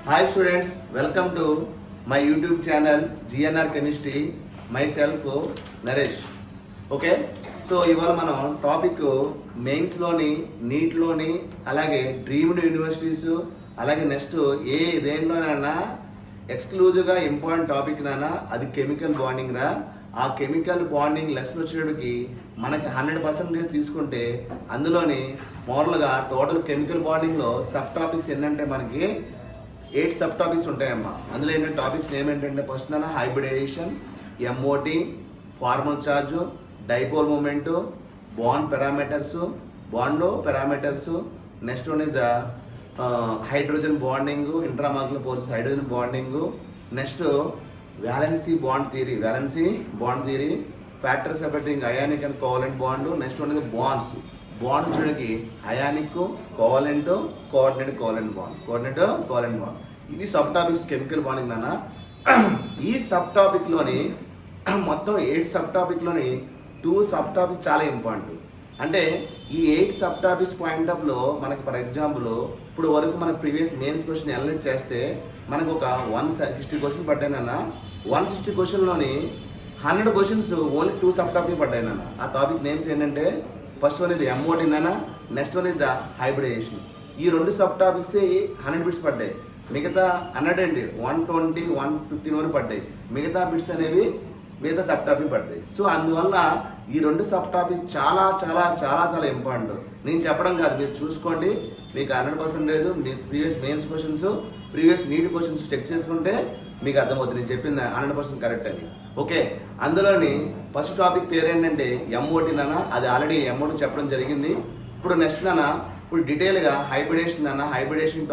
Hi students, welcome to my YouTube channel GNR Chemistry. Myself Naresh. Okay, so ఇవాళ మనం topic మెయిన్స్లోని నీట్లోని అలాగే dreamed universities అలాగే next దేంట్లోనైనా ఎక్స్క్లూజివ్గా important topic నానా అది కెమికల్ బాండింగ్ రా. ఆ కెమికల్ బాండింగ్ లెసన్ వచ్చేటప్పటికి మనకి 100% తీసుకుంటే అందులోని మోరల్గా టోటల్ కెమికల్ బాండింగ్లో సబ్ టాపిక్స్ ఏంటంటే మనకి 8 సబ్ టాపిక్స్ ఉంటాయమ్మా. అందులో ఏంటంటే టాపిక్స్ ఏమేంటంటే ఫస్ట్ నాన్న hybridization, MOT, formal charge, dipole moment, bond parameters, bond parameters, next one is the hydrogen bonding, intramolecular forces hydrogen bonding, next valency bond theory, factors affecting ionic and covalent bond, next one is bonds. Bond చూడడానికి ionic, covalent, coordinate bond. ఇవి sub topics chemical bonding నాన్న. ఈ sub టాపిక్లోని మొత్తం 8 sub టాపిక్లోని 2 sub topic చాలా important. అంటే ఈ 8 sub topics point ఆఫ్లో మనకి ఫర్ ఎగ్జాంపుల్ ఇప్పుడు వరకు మన ప్రీవియస్ మెయిన్స్ క్వశ్చన్ అనలైజ్ చేస్తే మనకు ఒక 160 క్వశ్చన్ పడ్డాయి నాన్న. 160 క్వశ్చన్లోని 100 క్వశ్చన్స్ ఓన్లీ 2 సబ్ టాపిక్ పడ్డాయి నాన్న. ఆ టాపిక్ నేమ్స్ ఏంటంటే ఫస్ట్ వన్ ఇది ఎంఓటి నాన్న, నెక్స్ట్ వన్ ఇది ద హైబ్రిడేషన్. ఈ 2 సబ్ టాపిక్స్ 100 బిట్స్ పడ్డాయి. మిగతా 100 ఏంటి 120, 115 వరకు పడ్డాయి. మిగతా బిట్స్ అనేవి మిగతా సబ్ టాపిక్ పడ్డాయి. సో అందువల్ల ఈ 2 సబ్ టాపిక్ చాలా చాలా చాలా చాలా ఇంపార్టెంట్. నేను చెప్పడం కాదు, మీరు చూసుకోండి. మీకు 100% మీ previous mains questions, previous NEET questions check చేసుకుంటే మీకు అర్థమవుతుంది నేను చెప్పింది 100% కరెక్ట్ అని. ఓకే, అందులోని ఫస్ట్ టాపిక్ పేరు ఏంటంటే ఎంఓటి నాన్న. అది ఆల్రెడీ ఎంఓటి చెప్పడం జరిగింది. ఇప్పుడు నెక్స్ట్ నాన్న ఇప్పుడు డీటెయిల్గా హైబ్రిడేషన్ నాన్న. హైబ్రిడేషన్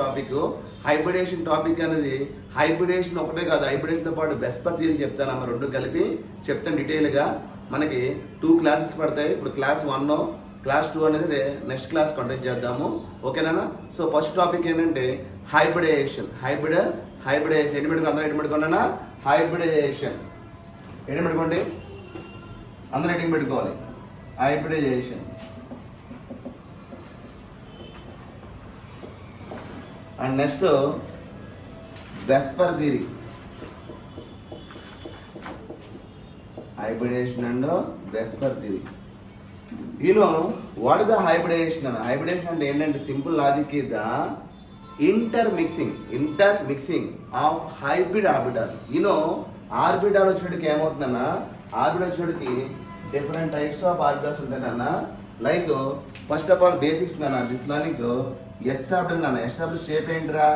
టాపిక్ అనేది హైబ్రిడేషన్ ఒకటే కాదు, హైబ్రిడేషన్తో పాటు వెస్పర్ థియరీ చెప్తానమ్మా. 2 కలిపి చెప్తాను డీటెయిల్గా. మనకి 2 క్లాసెస్ పడతాయి. ఇప్పుడు క్లాస్ 1, క్లాస్ 2 అనేది నెక్స్ట్ క్లాస్ కండక్ట్ చేద్దాము. ఓకేనా? సో ఫస్ట్ టాపిక్ ఏంటంటే హైబ్రిడేషన్. ఎన్ని పెట్టుకో అందరూ ఎన్ని పెట్టుకున్నా హైబ్రిడేషన్ ఎన్ని పెట్టుకోండి అందరూ ఎన్ని పెట్టుకోవాలి hybridisation. And next VSEPR theory. Hybridisation and VSEPR theory. What is the hybridisation అన్న? హైబ్రిడేషన్ అంటే ఏంటంటే simple logic is the intermixing of hybrid orbital. Orbital వచ్చేటికి ఏమవుతుందన్న, ఆర్బిటాల్ వచ్చేటికి డిఫరెంట్ టైప్స్ ఆఫ్ ఆర్బిటాల్స్ ఉంటాయన్న. Like first of all basics నాన్న this లానిక్ S orbital నాన్న. ఎస్ ఆర్బిటల్ షేప్ ఏంటిరా?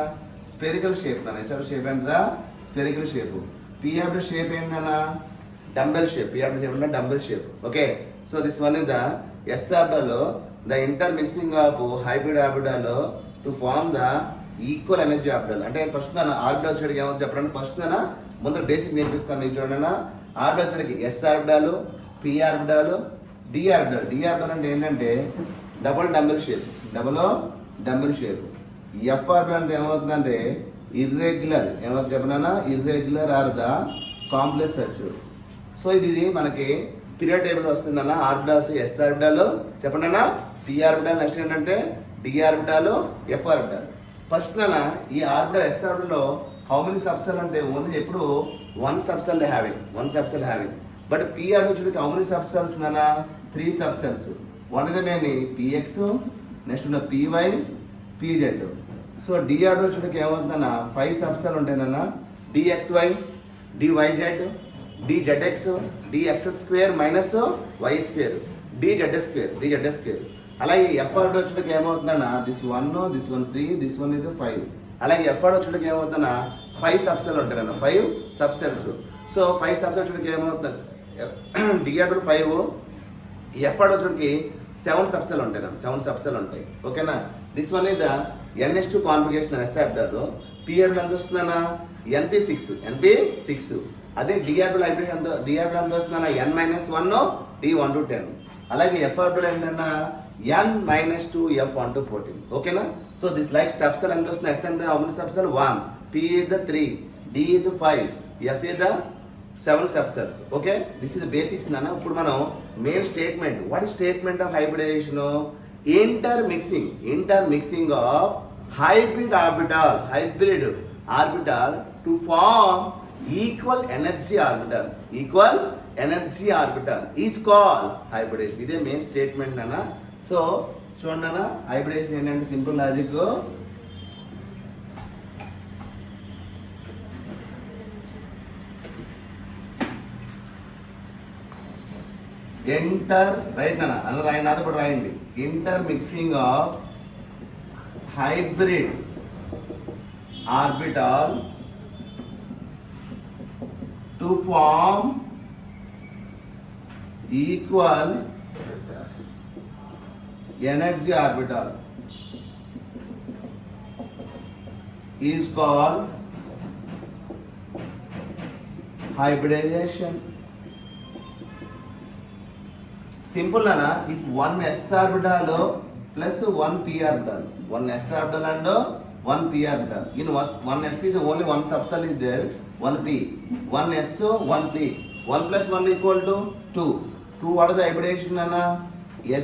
స్పెరికల్ షేప్ నాన్న. ఎస్ ఆర్బిటల్ షేప్ ఏంటిరా? Spherical shape. P orbital shape ఏంటన్నా? Dumbbell shape. P orbital shape అంటే dumbbell shape. Okay, so this one is the S orbital the intermixing of hybrid orbital to form the equal energy orbital. అంటే first నాన్న orbital వచ్చేటికి ఏమవుతుంది చెప్పండి. First నాన్న ముందు basic నేర్పిస్తాను మీకు చూడండి. ఆర్బిటల్ వచ్చేటికి S orbital, P orbital, D orbital. D orbital అంటే ఏంటంటే double dumbbell shape. F orbital అంటే ఏమవుతుందంటే ఇర్రెగ్యులర్. ఏమవుతుంది చెప్పనా? Irregular are the complex structure. So ఇది మనకి పీరియడ్ టేబుల్ వస్తుందన్న. ఆర్బిటాల్స్ ఎస్ ఆర్బిటాల్ చెప్పండి అన్న, పి ఆర్బిటాల్, నెక్స్ట్ ఏంటంటే D orbital, F orbital. First నాన్న ఈ ఆర్బిటాల్ ఎస్ ఆర్బిటాల్లో హౌ మెనీ సబ్సెల్ అంటే ఓన్లీ ఎప్పుడు 1 subshell having. But P orbital చూడండి హౌ మెనీ సబ్సెల్స్ నాన్న? 3 subshells. One is main P X, next ఉన్న P Y, P Z. So D orbital చూడకి ఏమవుతుందన్న 5 సబ్సెల్ ఉంటాయన్న. D X Y, D Y Z, D Z X, D X square minus Y square, D Z S square. అలాగే F orbital వచ్చేటికి ఏమవుతుందన్న this 1, this 1 3, this 1 ఇది 5. అలాగే ఎఫ్ ఆర్బిటాల్ వచ్చేటికి ఏమవుతుందన్న 5 సబ్సెల్ ఉంటాయన్న. 5 సబ్సెల్స్. సో 5 సబ్సెల్ వచ్చేటికి ఏమవుతుంది? డి ఆర్బిటాల్ 5, ఎఫ్ ఆర్బిటాల్ వచ్చేటికి 7 సబ్సెల్ ఉంటాయి. 7 సబ్సెల్ ఉంటాయి. ఓకేనా? This one is the NH2 configuration S orbital. P orbital ఎంత వస్తుందన్న? NP6. అదే డి ఆర్బిటాల్ హైబ్రిడ్ ఎంత వస్తుందన్న? N-1, D1 to 10. అలాగే ఎఫ్ ఆర్బిటాల్ ఏంటన్నా? N-2, F1 to 14. ఓకేనా? సో దిస్ లైక్ సబ్సెల్ ఎంత వస్తుంది? ఎస్ ఎంత? How many subshell? 1. P is the 3, D is the 5, F is the 7 subsets. Okay, this is the basics nana. ఇప్పుడు మనం main statement. What is statement of hybridization? Intermixing of hybrid orbital to form equal energy orbital. Equal energy orbital is call hybridization. ఇదే main statement అన్న. So చూడండి అన్న, hybridisation ఏంటంటే simple logic. Inter right అన్న, అందరూ రాయండి, అది కూడా రాయండి. Inter mixing of hybrid orbital to form equal energy orbital is called hybridization. Simple na, if one s orbital plus one p orbital, one s orbital and one p orbital. In one s is only one subcell is there, one p, one s, one p, 1 plus 1 equal to 2. 2 what is the hybridization nana?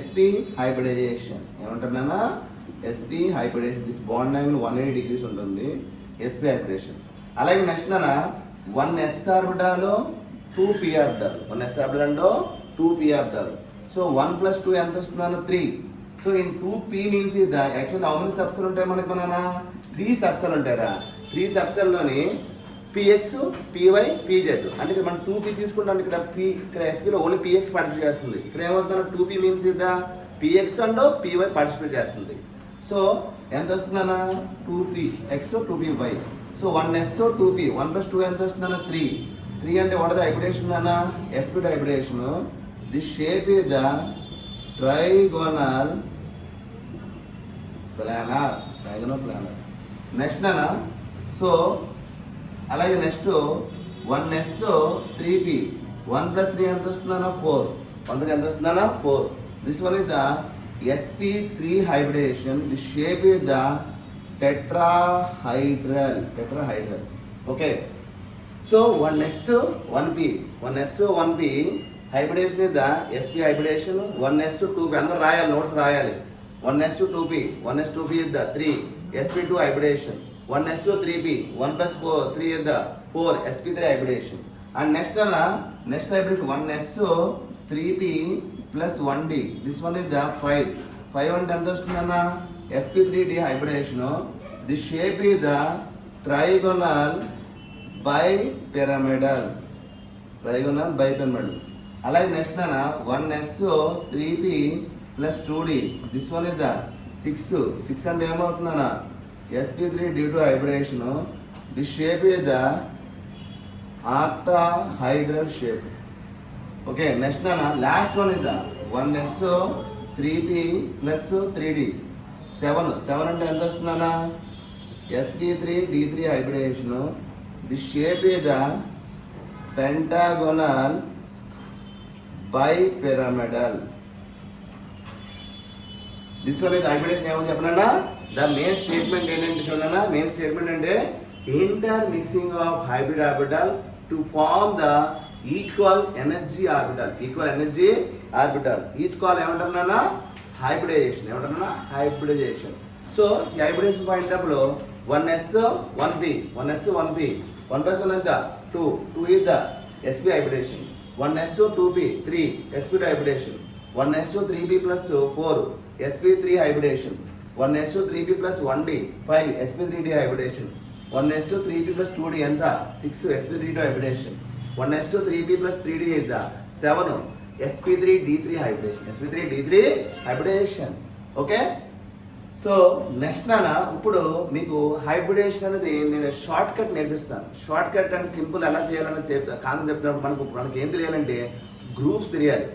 sp hybridization. ఏమంటారు నాన్న? sp hybridization. This bond angle 180 degrees ఉంటుంది, sp hybridization. అలాగే next నాన్న 1 s orbital 2 p orbital, 1 s orbital and 2 p orbital. So 1 plus 2 ఎంత వస్తుందన్న? 3. So in 2p means ఇది actually how many subshell ఉంటాయి మనకి? మన 3 సబ్సెల్ ఉంటాయరా. 3 సబ్సెల్లోని px, py, pz. అంటే ఇక్కడ మనం 2p తీసుకుంటాం, ఇక్కడ p, ఇక్కడ sp లో ఓన్లీ px పార్టిసిపేట్ చేస్తుంది. ఇక్కడ ఏమవుతుందో 2p మీన్స్ ఇది px అండ్ py పార్టిసిపేట్ చేస్తుంది. సో ఎంత వస్తుందన్న? 2p x 2p y. So 1s 2p, 1 plus 2 ఎంత వస్తుందన్న? 3. 3 అంటే వాట్ ద హైబ్రిడేషన్ అన్న? sp hybridization. This shape is the trigonal planar. Trigonal planar. Next అన్న, సో అలాగే నెక్స్ట్ 1s 3p, 1 plus 3 ఎంత వస్తుందన్న? 4. 1 ఎంత వస్తుందన్న? 4. This one is the sp3 hybridization. The shape is the tetrahedral. Tetrahedral. Okay. So 1s 1p, 1s 1p hybridization is the sp hybridization. 1s 2p అందరూ రాయాలి, notes రాయాలి. 1s 2p, 1s 2p is the 3 sp2 hybridization. 1s 3p, 1 plus 4 3 is the 4 sp3 hybridization. And next hybridization 1s 3p plus 1d. This one is the 5. 5 అంటే ఎంత వస్తుందన్న? sp3d hybridization. This shape is the trigonal bipyramidal. Trigonal bipyramidal. అలాగే next అన్న 1s 3p plus 2d. This one is the 6. 6 అంటే ఏమవుతుందన్న? sp3d2 hybridization. This shape is the octahedral shape. Okay. Next అన్న last one is the 1s 3p plus 3d. 7. 7 అంటే ఎంత వస్తుందన్న? sp3d3 hybridization. This shape is the pentagonal bipyramidal. This one is hybridization. ఏమని చెప్పనన్నా? The main statement ఏంటంటే చూడన్నా, main statement అంటే intermixing of hybrid orbital to form the equal energy orbital. Equal energy orbital is call ఏమంటారన్నా? Hybridization. ఏమంటారన్నా? Hybridization. So ఈ hybridization point అప్పుడు 1s 1p, 1s 1p, 1 plus 1 ఎంత? 2. 2 is the sp hybridization. 1s 2p 3 sp2 hybridization. 1s 3p plus 4 sp3 hybridization. 1s 3p plus 1d 5 sp3d hybridization. 1s 3p plus 2d ఎంత? 6 sp3d hybridization. 1s 3p plus 3d is the 7 sp3d3 hybridization. sp3d3 hybridization. Okay. So next నాన్న, ఇప్పుడు మీకు హైబ్రిడేషన్ అనేది నేను short cut నేర్పిస్తాను. Short cut అంటే simple ఎలా చేయాలని కాన్సెప్ట్ చెప్పినప్పుడు మనకి ఏం తెలియాలంటే గ్రూప్స్ తెలియాలి.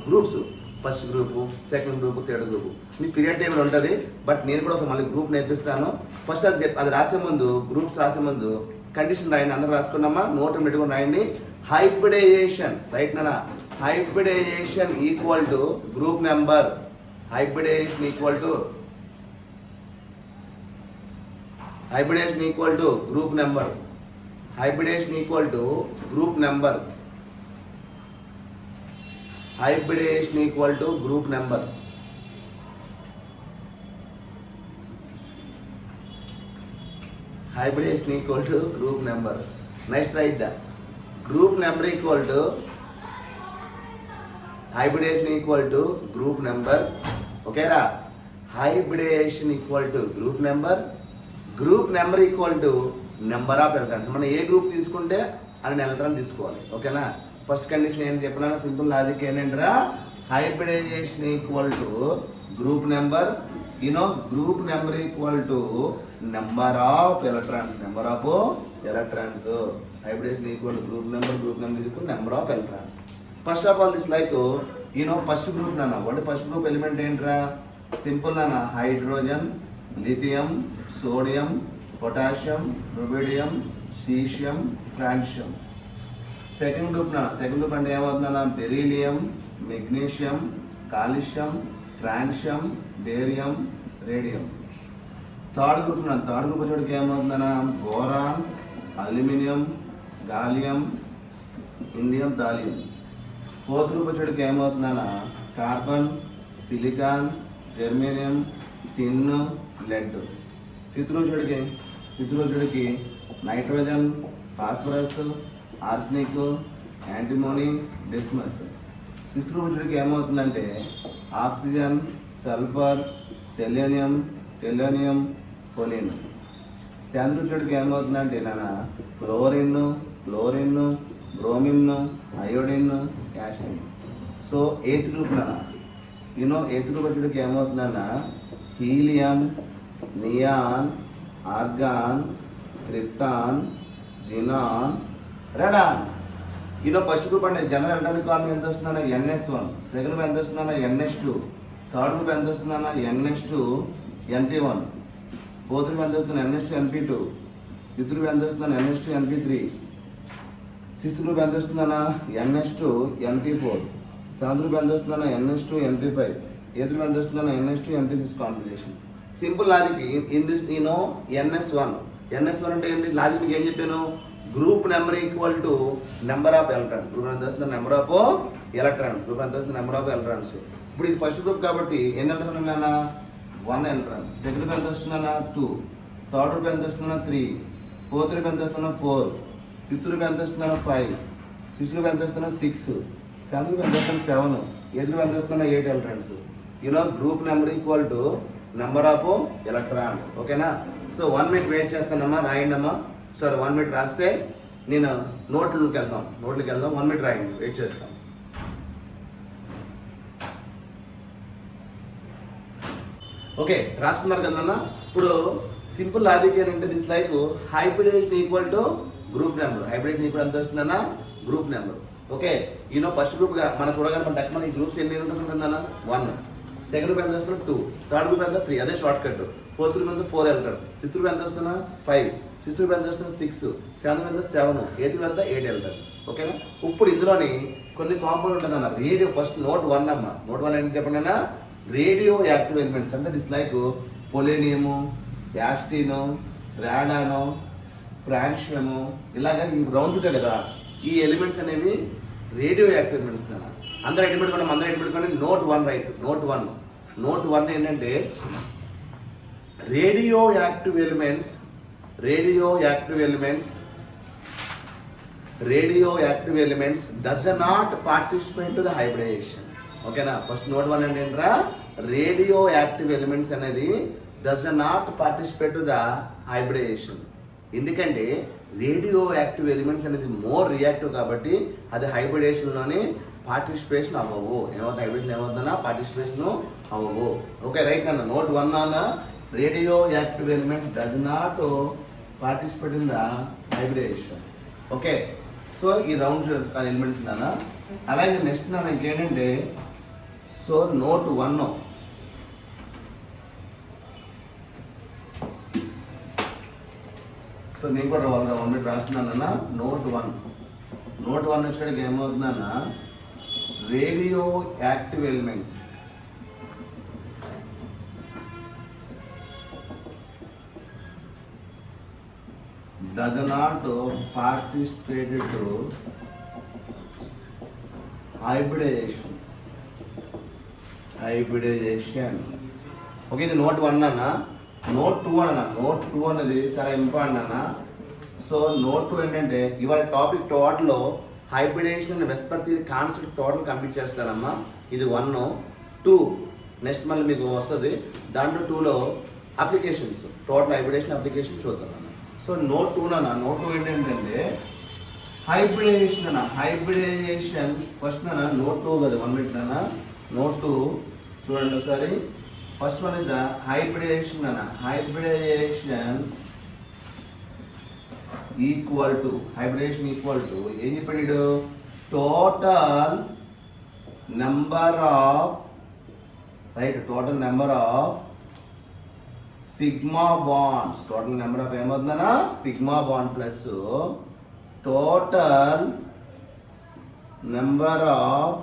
Groups first group, second group, third group. మీ పీరియడ్ టేబుల్ ఉంటుంది. బట్ నేను కూడా ఒక మళ్ళీ గ్రూప్ నేర్పిస్తాను. ఫస్ట్ అది రాసే ముందు, గ్రూప్స్ రాసే ముందు కండిషన్ రాయండి. అందరూ రాసుకున్నామా? నోట్ పెట్టుకుని రాయండి. హైబ్రిడైజేషన్ రైట్ నాన్న. Hybridization equal to group number. Hybridization equal to hybridization equal to group number. Hybridization equal to group number. Hybridization equal to group number. hybridization equal to group number. Next write the group number equal to hybridization equal to group number. Okay ra? Hybridization equal to group number equal to number of electrons. మనం ఏ group తీసుకుంటే అన్ని electron తీసుకోవాలి. ఓకేనా? First condition ఏం చెప్పినా simple logic ఏంటంటారా, hybridization equal to group number, group number equal to number of electrons. Hybridization equal to group number equal number of electrons. First of all this like first group నాన్న. అంటే first group element ఏంట్రా, simple నాన్న, hydrogen, lithium, sodium, potassium, rubidium, caesium, francium. Second group అంటే ఏమవుతుందన్న, beryllium, magnesium, calcium, francium, barium, radium. Third group వచ్చేటికి ఏమవుతుందన్న, boron, aluminium, gallium, indium, thallium. Fourth group వచ్చేటికి ఏమవుతుందన్న, carbon, silicon, germanium, tin, lead. Fifth రోజుడికి nitrogen, phosphorus, arsenic, antimony, bismuth. Sixth రోజుడికి ఏమవుతుందంటే oxygen, sulphur, selenium, tellurium, polonium. Seventh రోజుడికి ఏమవుతుందంటే chlorine, bromine, iodine, acid. So eighth group eighth group వచ్చేటికి ఏమవుతుందన్న, helium, neon, argon, krypton, xenon, radon. First group అంటే general electronic colony ఎంత వస్తుందన్న, NS1. Second group ఎంత వస్తుందన్న, NS2. థర్డ్ గ్రూప్ ఎంత వస్తుందన్న, NS2, NP1. ఫోర్త్ గ్రూప్ ఎంత వస్తుంది, NS2, NP2. ఫిఫ్త్ గ్రూప్ ఎంత వస్తుందన్న, NS2, NP3. సిక్స్త్ గ్రూప్ ఎంత వస్తుందన్న, NS2, NP4. సెవెంత్ గ్రూప్ ఎంత వస్తుందన్న, NS2, NP5. ఎయిత్ గ్రూప్ ఎంత వస్తుందన్న, NS2, NP6 combination. Simple logic in this NS1 అంటే ఏంటి, లాజిక్ ఏం చెప్పాను, group number equal to number of electrons. Group ఎంత వస్తుంది, నెంబర్ ఆఫ్ ఎలక్ట్రాన్స్. గ్రూప్ ఎంత వస్తుంది, నెంబర్ ఆఫ్ ఎలక్ట్రాన్స్. ఇప్పుడు ఇది ఫస్ట్ గ్రూప్ కాబట్టి ఎన్ని ఎలక్ట్రాన్స్ ఉన్నాయన్న, 1 ఎలక్ట్రాన్. సెకండ్ గ్రూప్ ఎంత వస్తుందన్న, 2. థర్డ్ గ్రూప్ ఎంత వస్తుందన్న, 3. ఫోర్త్ గ్రూప్ ఎంత వస్తుందన్న, 4. ఫిఫ్త్ గ్రూప్ ఎంత వస్తుందన్న, 5. సిక్స్త్ గ్రూప్ ఎంత వస్తుందన్న, 6. సెవెంత్ గ్రూప్ ఎంత వస్తుందన్న, 7. ఎయిత్ గ్రూప్ ఎంత వస్తుందన్న, 8 electrons. Group number equal to number of electrons. ఓకేనా? సో 1 మినిట్ వెయిట్ చేస్తానమ్మా, రాయండమ్మా. సార్ 1 మినిట్ రాస్తే నేను నోట్లోకి వెళ్దాం. 1 మినిట్ రాయండి, వెయిట్ చేస్తాం. ఓకే, రాసుకున్నారు కదన్నా. ఇప్పుడు సింపుల్ లాజిక్ ఏంటంటే this like hybridization equal to group number. Hybridization equal ఎంత వస్తుందన్న, group number. Okay, first group మనం చూడగలం. మన ఈ గ్రూప్స్ ఎన్ని ఉంటుందన్న, 1. సెకండ్ గ్రూప్ ఎంత వస్తుంది, 2. థర్డ్ గ్రూప్ ఎంత, 3. అదే షార్ట్ కట్. ఫోర్త్ గ్రూప్ ఎంత, 4 ఎలక్ట్రాన్. ఫిఫ్త్ గ్రూప్ ఎంత వస్తున్నా, 5. సిక్స్త్ గ్రూప్ ఎంత వస్తుంది, 6. సెవెంత్ గ్రూప్ ఎంత, 7. ఎయిత్ గ్రూప్ ఎంత, 8 ఎలక్ట్రాన్స్. ఓకేనా? ఇప్పుడు ఇందులోని కొన్ని కాంపౌండ్ ఉంటాయన్న. రేడియో ఫస్ట్ నోట్ 1 అమ్మ. నోట్ 1 ఏంటి చెప్పండి అన్న, రేడియో యాక్టివ్ ఎలిమెంట్స్ అంటే దిస్ లైక్ పొలేనియము, యాస్టిన్, రాడాను, ఫ్రాన్షియము, ఇలాగ ఈ రౌండ్ ఉంటాయి కదా, ఈ ఎలిమెంట్స్ అనేవి రేడియో యాక్టివ్ ఎలిమెంట్స్ అన్న. అందరూ ఐడి పెట్టుకోండి. Note 1 right. నోట్ 1 ఏంటంటే radioactive elements does not participate to the hybridization. ఓకేనా? ఫస్ట్ నోట్ 1 అంటే ఏంట్రా, రేడియో యాక్టివ్ ఎలిమెంట్స్ అనేది does not participate to the hybridization. ఎందుకంటే రేడియో యాక్టివ్ ఎలిమెంట్స్ అనేది మోర్ రియాక్టివ్ కాబట్టి అది హైబ్రిడేషన్లోని పార్టిసిపేషన్ అవ్వవు. హైబ్రిడేషన్ ఏమవుతుందన్నా, పార్టిసిపేషన్ అవ్వవు. ఓకే రైట్ అన్న. నోట్ 1 అన్న, radioactive elements does not participate in the hybridization. Okay, so ఈ రౌండ్ ఎలిమెంట్స్ అన్న. అలాగే నెక్స్ట్ అన్న ఇంకేంటంటే, సో నోట్ 1 సో నేను కూడా 1 మినిట్ రాస్తున్నానన్న. నోట్ 1 వచ్చేటికి ఏమవుతుందన్న, radioactive elements does not participate to hybridization. Okay, ఇది నోట్ 1 అన్న. నోట్ 2 అన్న. నోట్ 2 అనేది చాలా ఇంపార్టెంట్ అన్న. సో నోట్ 2 ఏంటంటే ఇవాళ topic total hybridisation and VSEPR theory concept total complete చేస్తానమ్మా. ఇది 1, 2 నెక్స్ట్ మళ్ళీ మీకు వస్తుంది. దాంట్లో 2లో అప్లికేషన్స్, టోటల్ హైబ్రిడేషన్ అప్లికేషన్ చూద్దాం అన్న. సో నోట్ 2 అన్న. నోట్ 2 ఏంటంటే హైబ్రిడేషన్ అన్న. హైబ్రిడైజేషన్ ఫస్ట్ అన్న. నోట్ 2 కదా, 1 మినిట్ అన్న. నోట్ 2 చూడండి ఒకసారి. First one is the hybridization అన్న. హైబ్రిడైజేషన్ ఈక్వల్ టు ఏం చెప్పాడు? Total number of sigma bonds. Total number of ఏమవుతుందన్నా? Sigma bond plus total number of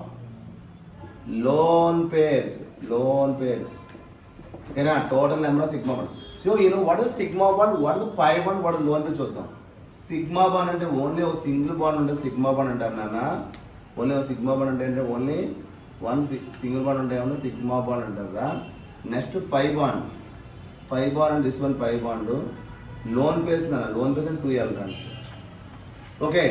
lone pairs. ఓకేనా? Total number of sigma bond. So what is sigma bond, what is pi bond, what is lone pair చూద్దాం. Sigma bond అంటే only ఒక single bond ఉంటుంది, sigma bond అంటారు నాన్న. Only ఒక sigma bond అంటే only one single bond ఉంటే ఏమన్నా సిగ్మా బాండ్ అంటారా. Next pi bond and this one pi bond. Lone pairs నాన్న. లోన్ పేర్స్ అంటే 2 electrons. Okay.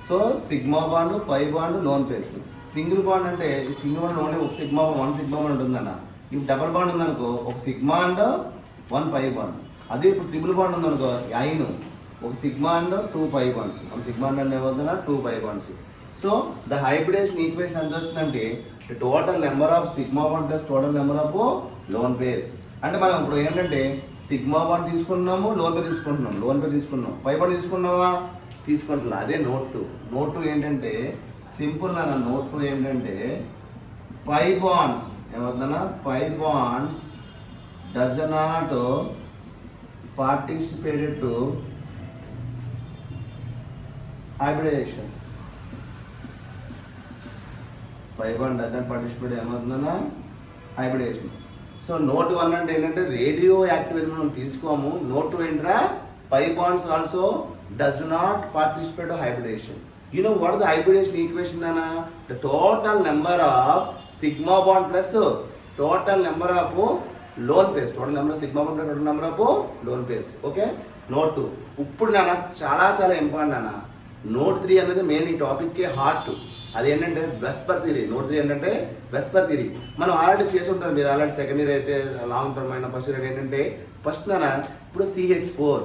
So sigma bond, pi bond, lone pairs. Single bond అంటే single bond only ఒక sigma bond ఉంటుందన్న. ఇప్పుడు double bond ఉందనుకో ఒక sigma and 1 pi bond. అదే ఇప్పుడు ట్రిపుల్ బాండ్ ఉందనుకో ఐన్ ఒక సిగ్మా అండ్ 2 పై బాండ్స్. ఒక సిగ్మా అండ్ ఏమవుతుందా 2 pi bonds. So the hybridization equation ఎంత వస్తుందంటే total number of sigma bond plus total number of lone pairs. అంటే మనం ఇప్పుడు ఏంటంటే సిగ్మా బాండ్ తీసుకున్నాము, లోన్ పేర్ తీసుకుంటున్నాం, పై బాండ్ తీసుకుంటున్నా. అదే నోట్ 2. నోట్ 2 ఏంటంటే సింపుల్ నాన్న. నోట్ 2 ఏంటంటే పై బాండ్స్ ఏమవుతుందన్నా? Pi bonds does not participated to hybridization. Pi bond does not participate ఏమవుతుందన్నా? హైబ్రిడేషన్. సో నోట్ 1 అంటే ఏంటంటే రేడియో యాక్టివ్ మనం తీసుకోము. నోట్ 2 ఏంటరా? Pi bonds also does not participate to hybridization. You know what is the hybridization equation nana? The total number of sigma bond plus total number of lone pairs. Total number of sigma bond plus total number of lone pairs. Okay? Note 2. ఇప్పుడు నాన్న చాలా important అన్న. Note 3 అనేది main ఈ topic కే heart. అది ఏంటంటే VSEPR theory. Note 3 ఏంటంటే VSEPR theory. మనం ఆల్రెడీ చేసి ఉంటాం. మీరు ఆల్రెడీ సెకండ్ ఇయర్ అయితే లాంగ్ టర్మ్ అయినా ఫస్ట్ ఇయర్ ఏంటంటే ఫస్ట్ నాన్న ఇప్పుడు CH4.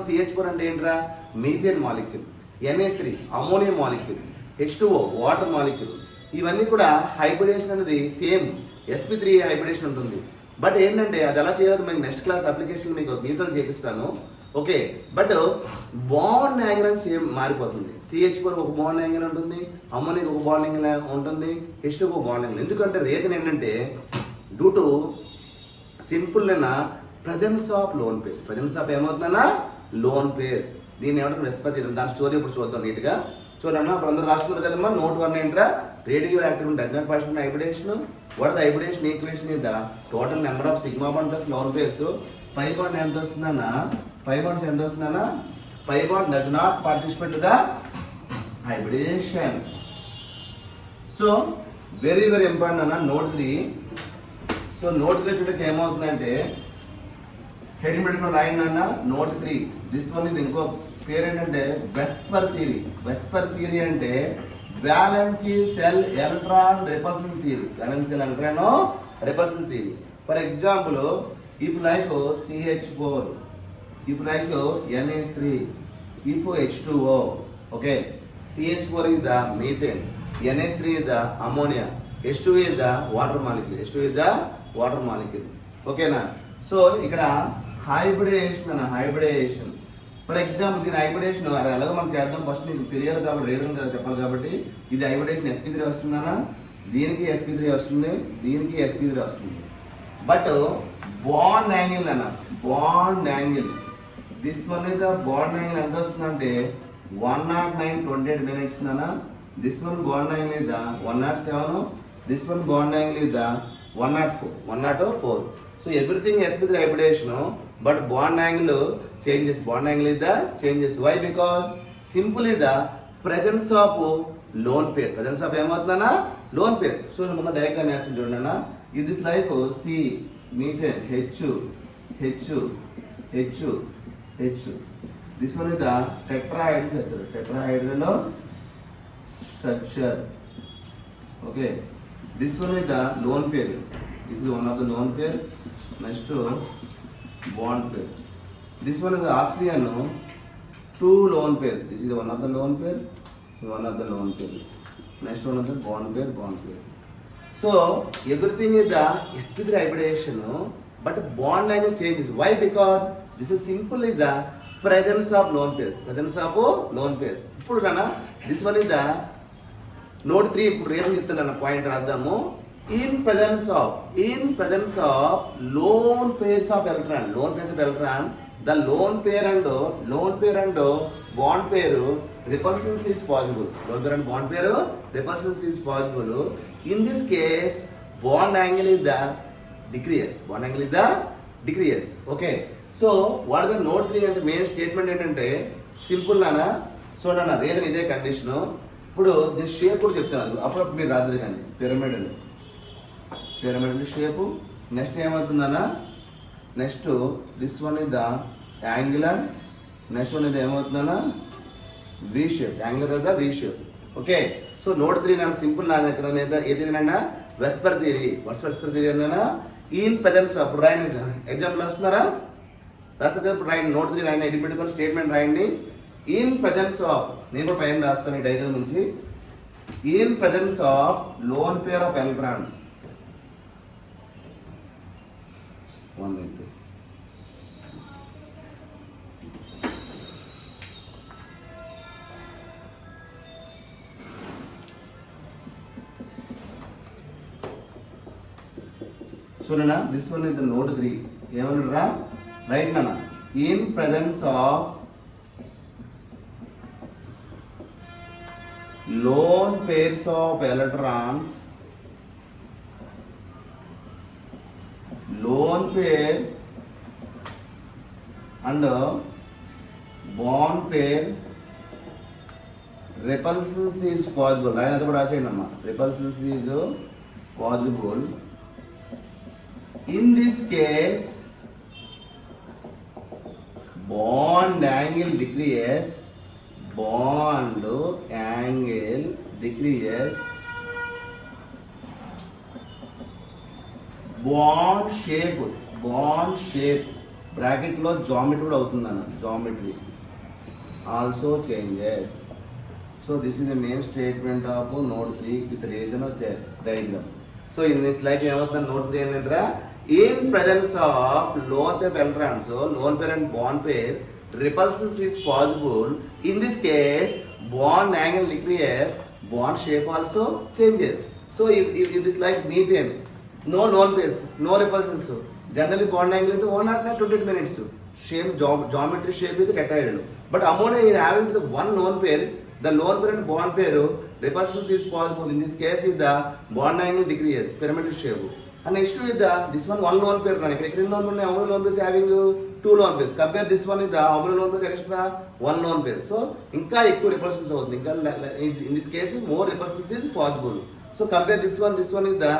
CH4 అంటే ఏంట్రా? Methane molecule. NH3 ammonium molecule, H2O water molecule. ఇవన్నీ కూడా హైబ్రిడేషన్ అనేది సేమ్ sp3 హైబ్రిడేషన్ ఉంటుంది. బట్ ఏంటంటే అది ఎలా చేయాలి మీకు నెక్స్ట్ క్లాస్ అప్లికేషన్ మీకు మీతో చేపిస్తాను. ఓకే. బట్ బాండ్ యాంగిల్ అని సేమ్ మారిపోతుంది. CH4 ఒక బాండ్ యాంగిల్ ఉంటుంది, అమోనియం ఒక బాండ్ యాంగిల్ ఉంటుంది, H2O ఒక బాండ్ యాంగిల్. ఎందుకంటే రీజన్ ఏంటంటే డ్యూ టు సింపుల్ అయిన presence of lone pairs. Presence of ఏమవుతుందన్నా? Lone pairs. దీన్ని ఏమంటారు? VSEPR theory. దాని స్టోరీ ఇప్పుడు చూద్దాం నీట్గా. చూడన్నా ఇప్పుడు అందరూ రాస్తున్నారు కదమ్మా. నోట్ 1 ఏంట్రా? Radioactive does not participate hybridization. What the hybridization equation is the total number of sigma bond plus lone pairs. Pi bond ఎంత వస్తుందన్నా? Pi bond does not participate to the hybridization. So very important అన్న note 3. So note 3 చూడకి ఏమవుతుందంటే heading పెట్టుకుని రాయండి అన్న. Note 3 this one ఇది ఇంకో పేరు ఏంటంటే వెస్పర్ థియరీ. వెస్పర్ థియరీ అంటే valency cell electron repulsion theory. Valency cell electron repulsion theory. For example if like CH4, if like NH3, if H2O. Okay. CH4 is the methane, NH3 is the ammonia, H2O is the water molecule. ఓకేనా? So ఇక్కడ hybridisation for example దీని hybridisation అది ఎలాగో మనం చేద్దాం. First నీకు తెలియాలి కాబట్టి రీజన్ కదా చెప్పాలి కాబట్టి ఇది హైబ్రిడేషన్ sp3 వస్తుందన్నా. దీనికి sp3 వస్తుంది, దీనికి sp3 వస్తుంది. బట్ బాండ్ యాంగిల్ అన్న, bond angle this one is the bond angle ఎంత వస్తుందంటే 109.28 minutes అన్న. This one bond angle is the 107. This one bond angle is the 104. So everything sp3 hybridation, but bond angle changes. Bond angle is the changes. Why? Because simply the presence of lone pair. Presence of ఏమవుతుందన్నా? lone pairs. So మనం diagram వేస్తుంది చూడండి అన్న. ఇది like C methane, H H. This one is the tetrahedral structure. Tetrahedral structure. Okay. This one is the lone pair. This is one of the lone pair. Next bond pair. This one is the oxygen. Two lone pairs. This is one of the lone pair. One of the lone pair. Next one is the bond pair. So everything is the sp3 hybridization, but bond angle changes. Why? Because this is simply the presence of lone pairs. ఇప్పుడు నాన్న this one is the node 3. ఇప్పుడు ఏం చెప్తున్నాను point రాద్దాము. In presence of lone pairs of electron, the lone pair and bond pair repulsion is possible. Lone pair and bond pair repulsion is possible. In this case, bond angle is the decrease. Okay. So, what is the node 3 and main statement ఏంటంటే simple నానా. So నాన్న reason ఇదే condition. ఇప్పుడు దీని shape కూడా చెప్తాను. అప్పుడప్పుడు మీరు రాత్రి కానీ పిరమిడ్ షేపు. నెక్స్ట్ ఏమవుతుందన్నా, next this one is the angular. Next one ఇది ఏమవుతుందన్నా V shape. Angular is the V shape. Okay. So note 3 నా సింపుల్ నా దగ్గర ఏదైనా వెస్పర్ థియరీ. వెస్పర్ థియరీ అన్నా ఇన్ ప్రెజెన్స్ ఆఫ్ రాయండి. ఎగ్జాంపుల్ వస్తున్నారా? రాస్తే ఇప్పుడు రాయండి. నోట్ 3 రాయండి. ఐడెంటిఫికల్ స్టేట్మెంట్ రాయండి. ఇన్ ప్రెజెన్స్ ఆఫ్, నేను కూడా పైన రాస్తాను ఈ డైగ్రామ్ నుంచి. In presence of lone pair of electrons. So Nana, this one is the node 3. ఏమన్నారా? రైట్ నాన్న. In presence of lone pairs of electrons, lone pair and bond pair repulsions is possible. Line అంతా కూడా రాసేయండి అమ్మా. repulsions is possible. In this case, bond angle decreases. Bond angle decreases. Bond shape bracket లో geometry కూడా అవుతుందన్న. Geometry also changes. So this is the main statement of node 3 with region of the diagram. So in this slide ఏమవుతుంది? node 3 ఏంటంటే in presence of lone pair electrons, so lone pair and bond pair repulsions is possible. In this case, bond angle decreases, bond shape also changes. So if this like methane, no lone pairs, no repulsions, generally bond angle is 120 minutes. Shape geometry shape is tetrahedral. But ammonia is having the one lone pair. The lone pair and bond pair repulsions is possible. In this case, is the bond angle decreases, pyramidal shape. And next to it, this one lone pair. How many lone pairs having 2 lone pairs? Compare this one with the how many lone pairs extra? 1 lone pair. So, inka equal repulsions avuthundi. In this case, more repulsions is possible. So, compare this one is the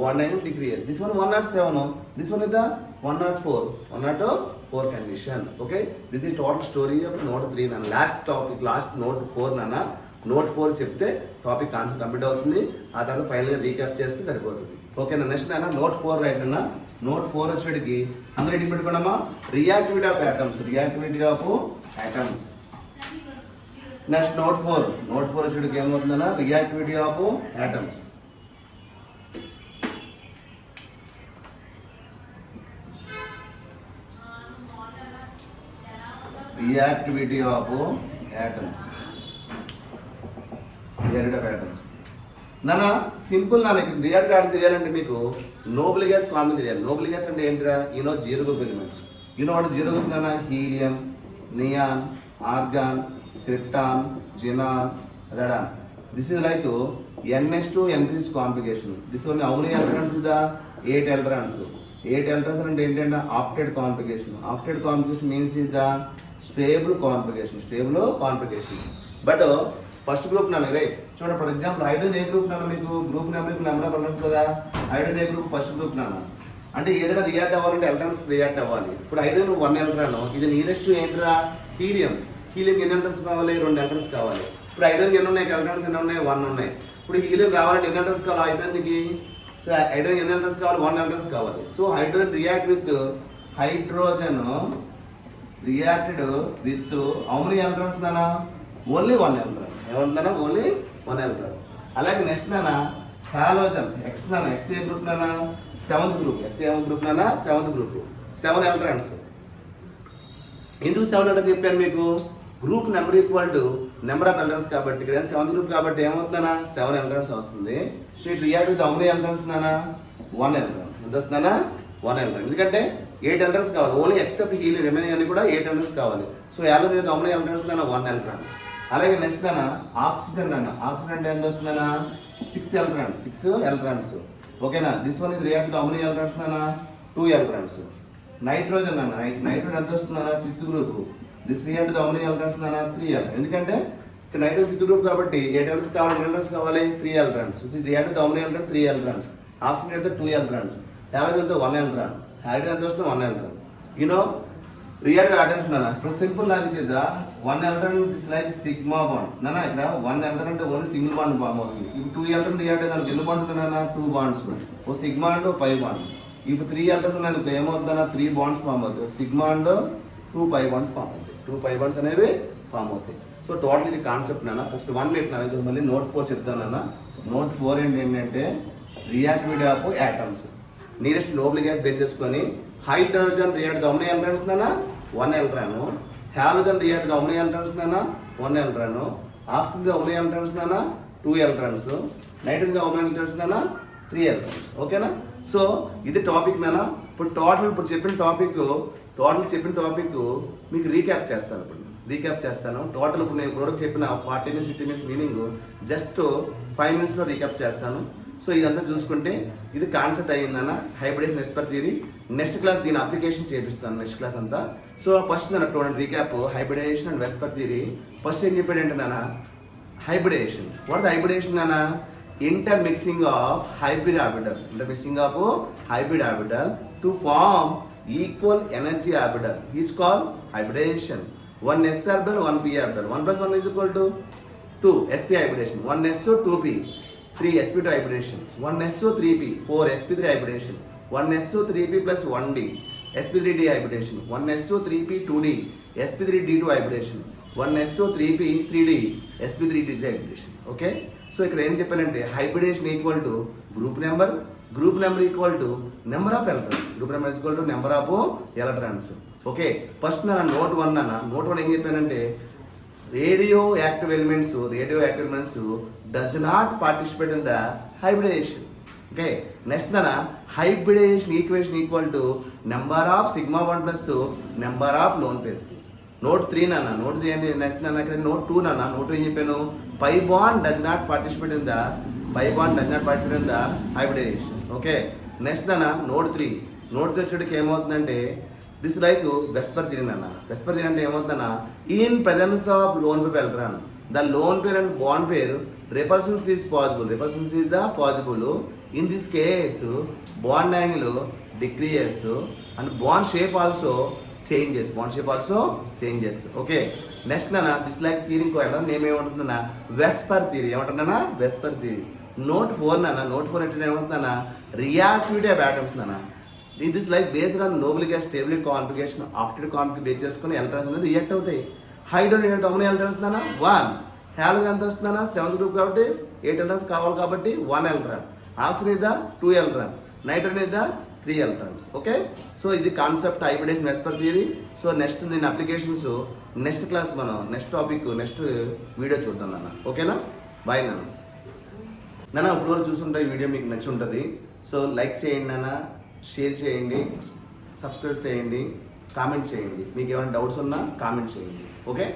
bond angle decreases. This one 107. This one is the 104. 104 condition. Okay. This is total story of node 3. And last topic, last node 4 nana. Note 4 చెప్తే topic concept complete అవుతుంది. ఆ తర్వాత ఫైనల్గా recap చేస్తే సరిపోతుంది. ఓకేనా? Next అన్న note 4 right అన్న. నోట్ 4 వచ్చేటికి అందరూ ఏంటి పెట్టుకున్నామా? Reactivity of atoms. Next note 4 వచ్చేటికి ఏమవుతుందన్న? Reactivity of atoms. Reactivity of atoms. నాన్న సింపుల్ నాన్న రియాక్ట్ యాడ్ చేయాలంటే మీకు నోబుల్ గ్యాస్ కామన్ చేయాలి. నోబుల్ గ్యాస్ అంటే ఏంటిరా? Zero group elements. What zero group నాన్న? Helium, neon, argon, krypton, xenon, radon. This is like NH2 NH3 complication. This only how many electrons is the 8 electrons. 8 electrons అంటే ఏంటంటే opted complication. Opted complication means is the stable complication. But first group నన్ను right చూడండి. For example hydrogen A group నాన్న? మీకు group number number of electrons కదా. Hydrogen ఏ group? First group నాన్న. అంటే ఏదైనా రియాక్ట్ అవ్వాలంటే ఎలక్ట్రాన్స్ రియాక్ట్ అవ్వాలి. ఇప్పుడు హైడ్రోజన్ 1 ఎలక్ట్రాన్, ఇది నియరెస్ట్ ఏంటిరా హీలియం. హీలియం ఎన్ని ఎలక్ట్రాన్స్ కావాలి? 2 ఎలక్ట్రాన్స్ కావాలి. ఇప్పుడు హైడ్రోజన్ ఎన్ని ఉన్నాయి? ఎలక్ట్రాన్స్ ఎన్ని ఉన్నాయి? 1 ఉన్నాయి. ఇప్పుడు హీలియం కావాలంటే ఎన్ని ఎలక్ట్రాన్స్ కావాలి హైడ్రోజన్కి? సో హైడ్రోజన్ ఎన్ని ఎలక్ట్రాన్స్ కావాలి? 1 ఎలక్ట్రాన్స్ కావాలి. So hydrogen reacted with how many electrons నానా? Only 1 electron. ఏమంటున్నా? Only 1 electron. అలాగే నెక్స్ట్ నానా హాలోజన్ ఎక్స్ నానా, ఎక్స్ ఏ గ్రూప్ నానా? 7th group. ఎక్స్ ఏ గ్రూప్ నానా? 7th group. 7 ఎలక్ట్రాన్స్. ఎందుకు 7 ఎలక్ట్రాన్స్ చెప్పాను మీకు? Group number equal to number of electrons కాబట్టి ఇక్కడ 7th గ్రూప్ కాబట్టి ఏమవుతుందన్నా 7 ఎలక్ట్రాన్స్ వస్తుంది. So it react with how many electrons నానా? 1 ఎలక్ట్రాన్. ఎంత వస్తుందన్నా? 1 ఎలక్ట్రాన్. ఎందుకంటే 8 ఎలక్ట్రాన్స్ కావాలి. ఓన్లీ ఎక్సెప్ట్ హీలియం రిమైనింగ్ అన్ని కూడా 8 ఎలక్ట్రాన్స్ కావాలి. సో యాలో హౌ మెనీ ఎలక్ట్రాన్స్ నానా? 1 ఎలక్ట్రాన్. అలాగే నెక్స్ట్ నానా ఆక్సిజన్ అన్న. ఆక్సిజన్ అంటే ఎంత వస్తుందన్నా? 6 ఎలక్ట్రాన్స్. 6 ఎలక్ట్రాన్స్. ఓకేనా? దిస్ వన్ ఇది react with how many electrons నానా? 2 ఎలక్ట్రాన్స్. నైట్రోజన్ అన్న. నైట్రోజన్ ఎంత వస్తుందన్నా? 5th group. This react with how many electrons నానా? 3 ఎలక్ట్రాన్స్. ఎందుకంటే ఇక్కడ నైట్రోజన్ 5th గ్రూప్ కాబట్టి 8 ఎలక్ట్రాన్స్ కావాలి. 8 ఎలక్ట్రాన్స్ కావాలి? 3 ఎలక్ట్రాన్స్. ఇది react with how many electrons? 3 electrons. Oxygen అయితే 2 ఎలక్ట్రాన్స్. హాలోజన్ అయితే 1 ఎలక్ట్రాన్. హైడ్రోజన్ ఎంత వస్తుంది? 1 ఎలక్ట్రాన్. రియాక్ట్ అటెన్స్ నానా. ఇప్పుడు సింపుల్ లాజిక్ ఇద్దా 1 electron is like sigma bond నానా. ఇక్కడ 1 ఎలక్ట్రాన్ అంటే ఓన్లీ సింగిల్ బాండ్ ఫామ్ అవుతుంది. ఇప్పుడు 2 ఎలక్ట్రాన్ రియాక్ట్ అయితే ఎన్ని బాండ్స్ ఉన్నాయన్నా? 2 బాండ్స్. ఓ సిగ్మా అండ్ 5 బాండ్. ఇప్పుడు 3 ఎలక్ట్రాన్స్ ఉన్నాయి. ఇప్పుడు ఏమవుతుందన్నా? 3 బాండ్స్ ఫామ్ అవుతాయి. సిగ్మా అండ్ 2 5 బాండ్స్ ఫామ్ అవుతాయి. 2 5 బాండ్స్ అనేవి ఫామ్ అవుతాయి. సో టోటల్ ఇది కాన్సెప్ట్ నాన్న. ఫస్ట్ 1 మినిట్ నాన్న. ఇది మళ్ళీ నోట్ 4 చెప్తానన్నా. నోట్ 4 ఏంటంటే reactivity of atoms. Nearest noble gas base చేసుకొని hydrogen react how many electrons నానా? 1 electron. Halogen react how many electrons నానా? 1 electron. Oxygen how many electrons నానా? 2 electrons. Nitrogen how many electrons నానా? 3 ఎలక్ట్రాన్స్. ఓకేనా? So ఇది topic నానా. ఇప్పుడు చెప్పిన టాపిక్ మీకు రీక్యాప్ చేస్తాను. టోటల్ ఇప్పుడు నేను ఇప్పుడు చెప్పిన 40 minutes 50 minutes మీనింగ్ జస్ట్ 5 minutesలో రీక్యాప్ చేస్తాను. సో ఇదంతా చూసుకుంటే ఇది కాన్సెప్ట్ అయ్యిందన్న hybridization VSEPR theory. Next class దీని అప్లికేషన్ చేపిస్తాను నెక్స్ట్ క్లాస్ అంతా. సో ఫస్ట్ నన్ను చూడండి recap hybridization and VSEPR theory. First ఏం చెప్పాడు అంటే నాన్న హైబ్రిడేషన్. వాట్ ద హైబ్రిడేషన్ నాన్న? Intermixing of hybrid orbital to form equal energy orbital is called hybridation. 1 s orbital, 1 p orbital. 1 plus 1 is equal to 2 sp hybridation. 1 so 2p, 3 sp2 hybridation. 1 so 3p, 4 sp3 hybridation. 1 so 3p plus 1d sp3d hybridation. 1 so 3p 2d sp3d2 hybridation. 1 so 3p 3d sp3d3 hybridation. Okay, so ఇక్కడ ఏం చెప్పానంటే hybridation equal to group number equal to number of electrons. Group number equal to number of electrons. Okay, first నా note 1 ఏం చెప్పానంటే radio active elements does not participate in the hybridization. Okay, next hybridisation equation equal to number of sigma 1 plus number of lone pairs. Note 3 note 3 అంటే next ఇక్కడ note 2 note 2 ఏం చెప్పాను? Pi bond does not participate in the hybridization. Okay, next note 3 వచ్చేటికి ఏమవుతుందంటే this like VSEPR theory VSEPR theory అంటే ఏమవుతుందన్నా in presence of lone pair electron the lone pair and bond pair repulsions is the possible. In this case bond angle decreases and bond shape also changes. Okay, next this like theory ko name emantunna Vesper theory. Vesper theory. Note 4 అంటే ఏమంటున్నా reactivity of atoms ఇది like based on noble gas stability configuration octet configuration base చేసుకుని electrons అనేది react అవుతాయి. Hydrogen ఎంత అవునా electrons 1, halogen ఎంత వస్తుందన్నా 7th group కాబట్టి 8 ఎలక్ట్రాన్స్ కావాలి కాబట్టి 1 ఎలక్ట్రాన్. ఆక్సిజన్ ఇద్దా 2 ఎలక్ట్రాన్, నైట్రోజన్ ఇద్దా 3 ఎలక్ట్రాన్స్. ఓకే, సో ఇది concept hybridization VSEPR theory. So next నేను అప్లికేషన్స్ నెక్స్ట్ క్లాస్ మనం నెక్స్ట్ టాపిక్ నెక్స్ట్ వీడియో చూద్దాం నాన్న. ఓకేనా, బాయ్ నాన్న. ఇప్పుడు వరకు చూస్తుంటే ఈ వీడియో మీకు నచ్చి ఉంటుంది. సో లైక్ చేయండి నాన్న, షేర్ చేయండి, సబ్స్క్రైబ్ చేయండి, కామెంట్ చేయండి. మీకు ఏమైనా డౌట్స్ ఉన్నా కామెంట్ చేయండి. ఓకే.